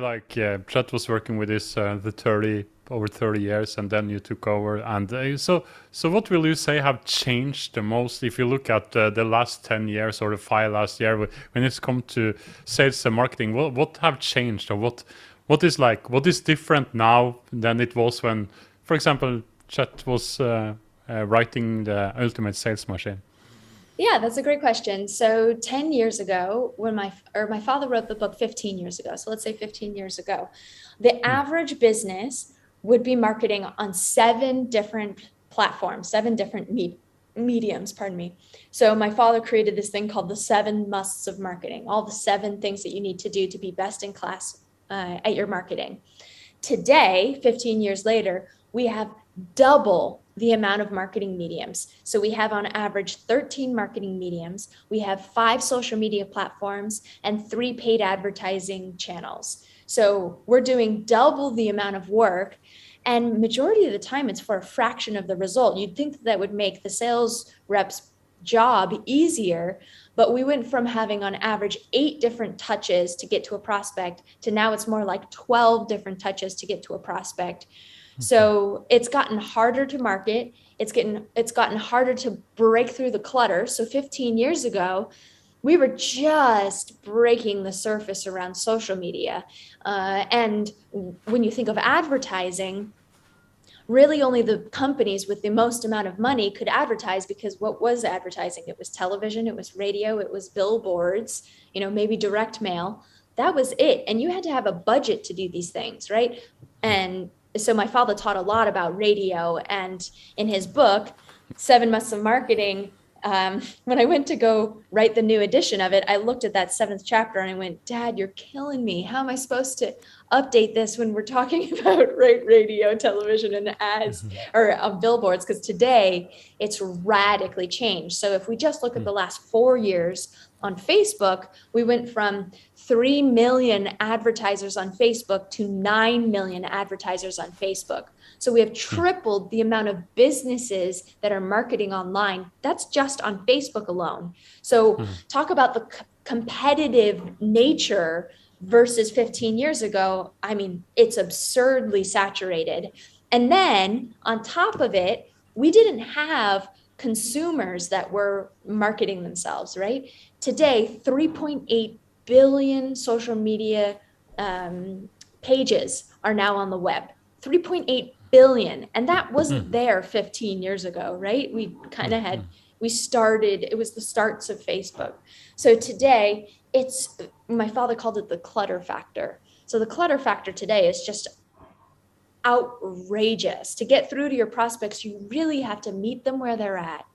Like Chet was working with this over 30 years, and then you took over. And so what will you say have changed the most if you look at the last 10 years or the 5 last year when it's come to sales and marketing? What have changed, or what is different now than it was when, for example, Chet was writing the Ultimate Sales Machine? Yeah, that's a great question. So 10 years ago, when my father wrote the book 15 years ago, so let's say 15 years ago, the average business would be marketing on 7 different platforms, 7 different mediums, pardon me. So my father created this thing called the 7 musts of marketing, all the 7 things that you need to do to be best in class at your marketing. Today, 15 years later, we have double the amount of marketing mediums. So we have on average 13 marketing mediums. We have 5 social media platforms and 3 paid advertising channels. So we're doing double the amount of work, and majority of the time it's for a fraction of the result. You'd think that would make the sales reps job easier, but we went from having on average 8 different touches to get to a prospect to now it's more like 12 different touches to get to a prospect. So it's gotten harder to market. It's gotten harder to break through the clutter. So 15 years ago, we were just breaking the surface around social media. And when you think of advertising, really only the companies with the most amount of money could advertise, because what was advertising? It was television, it was radio, it was billboards, maybe direct mail. That was it. And you had to have a budget to do these things, right? And so my father taught a lot about radio, and in his book, 7 Musts of Marketing, when I went to go write the new edition of it, I looked at that 7th chapter and I went, Dad, you're killing me. How am I supposed to update this when we're talking about radio, television, and ads or billboards? Because today it's radically changed. So if we just look at the last 4 years on Facebook, we went from 3 million advertisers on Facebook to 9 million advertisers on Facebook. So we have tripled the amount of businesses that are marketing online. That's just on Facebook alone. So talk about the competitive nature versus 15 years ago. I mean, it's absurdly saturated. And then on top of it, we didn't have consumers that were marketing themselves, right? Today, 3.8 billion social media pages are now on the web. 3.8 billion. And that wasn't there 15 years ago, right? We kind of it was the starts of Facebook. So today, my father called it the clutter factor. So the clutter factor today is just outrageous. To get through to your prospects, you really have to meet them where they're at.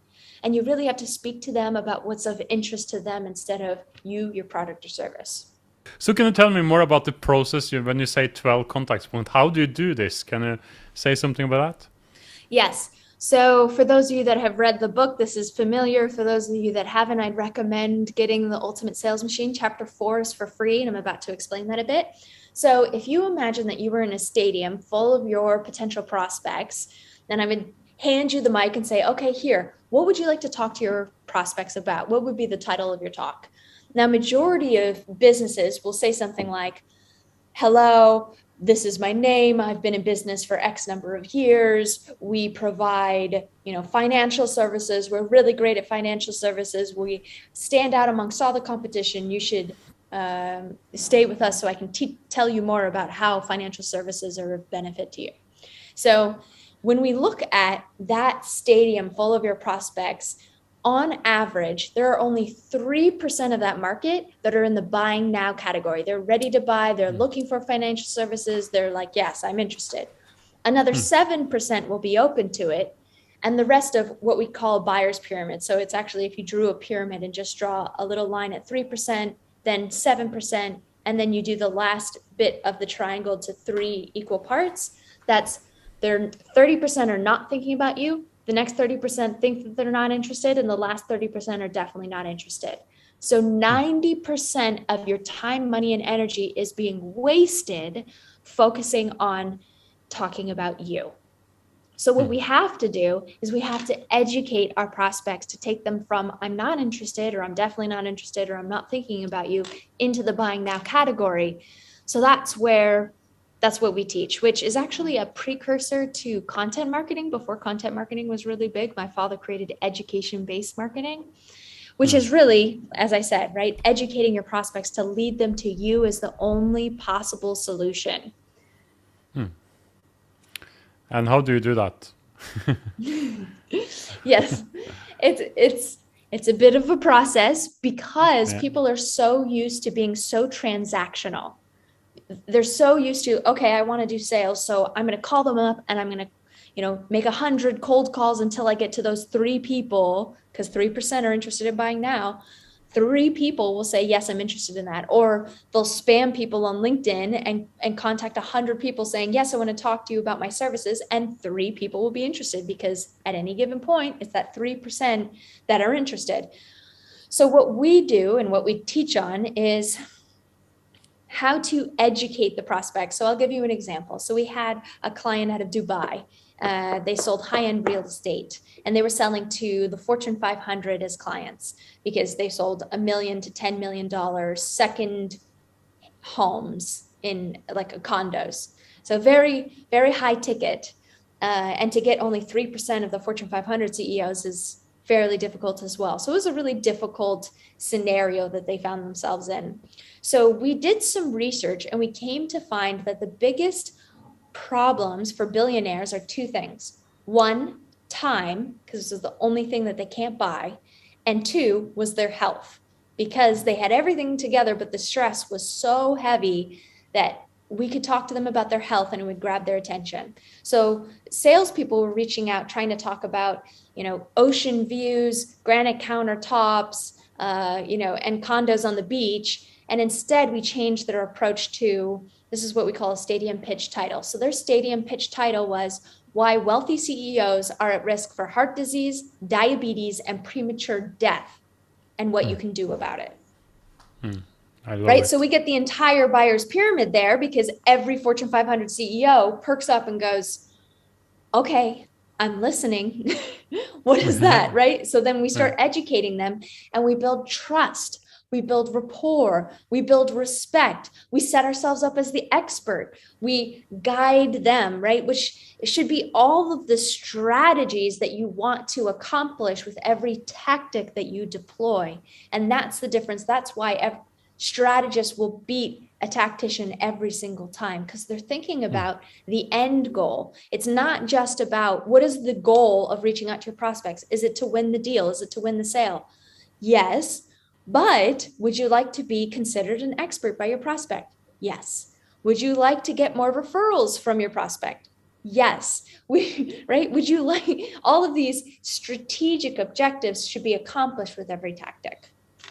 And you really have to speak to them about what's of interest to them instead of your product or service. So can you tell me more about the process when you say 12 contact points? How do you do this? Can you say something about that? Yes. So for those of you that have read the book, this is familiar. For those of you that haven't, I'd recommend getting the Ultimate Sales Machine. Chapter 4 is for free, and I'm about to explain that a bit. So if you imagine that you were in a stadium full of your potential prospects, then I would hand you the mic and say, okay, here, what would you like to talk to your prospects about? What would be the title of your talk? Now, majority of businesses will say something like, hello, this is my name. I've been in business for X number of years. We provide, financial services. We're really great at financial services. We stand out amongst all the competition. You should stay with us so I can tell you more about how financial services are of benefit to you. So when we look at that stadium full of your prospects, on average, there are only 3% of that market that are in the buying now category. They're ready to buy. They're looking for financial services. They're like, yes, I'm interested. Another 7% will be open to it. And the rest of what we call buyer's pyramid. So it's actually, if you drew a pyramid and just draw a little line at 3%, then 7%, and then you do the last bit of the triangle to 3 equal parts, that's they're 30% are not thinking about you. The next 30% think that they're not interested, and the last 30% are definitely not interested. So 90% of your time, money, and energy is being wasted focusing on talking about you. So what we have to do is we have to educate our prospects to take them from I'm not interested, or I'm definitely not interested, or I'm not thinking about you, into the buying now category. So that's what we teach, which is actually a precursor to content marketing. Before content marketing was really big, my father created education-based marketing, which is really, as I said, right, educating your prospects to lead them to you as the only possible solution. And how do you do that? Yes, it's a bit of a process because Yeah. people are so used to being so transactional. They're so used to, okay, I want to do sales, so I'm going to call them up and I'm going to, make 100 cold calls until I get to those 3 people, because 3% are interested in buying now. 3 people will say, yes, I'm interested in that. Or they'll spam people on LinkedIn and contact 100 people saying, yes, I want to talk to you about my services. And 3 people will be interested, because at any given point, it's that 3% that are interested. So what we do and what we teach on is how to educate the prospect. So I'll give you an example. So we had a client out of Dubai. They sold high-end real estate, and they were selling to the Fortune 500 as clients, because they sold $1 million to $10 million second homes in like condos. So very, very high ticket. And to get only 3% of the Fortune 500 CEOs is fairly difficult as well. So it was a really difficult scenario that they found themselves in. So we did some research and we came to find that the biggest problems for billionaires are 2 things. 1, time, because this is the only thing that they can't buy. And 2 was their health, because they had everything together, but the stress was so heavy that we could talk to them about their health and it would grab their attention. So salespeople were reaching out, trying to talk about, ocean views, granite countertops, and condos on the beach. And instead we changed their approach to, this is what we call a stadium pitch title. So their stadium pitch title was why wealthy CEOs are at risk for heart disease, diabetes, and premature death, and what you can do about it. I love Right? it. So we get the entire buyer's pyramid there, because every Fortune 500 CEO perks up and goes, okay, I'm listening. What is that? Right? So then we start educating them and we build trust. We build rapport. We build respect. We set ourselves up as the expert. We guide them, right? Which should be all of the strategies that you want to accomplish with every tactic that you deploy. And that's the difference. That's why strategists will beat a tactician every single time, because they're thinking about the end goal. It's not just about what is the goal of reaching out to your prospects. Is it to win the deal? Is it to win the sale? Yes. But would you like to be considered an expert by your prospect? Yes. Would you like to get more referrals from your prospect? Yes. Right? Would you like all of these strategic objectives should be accomplished with every tactic?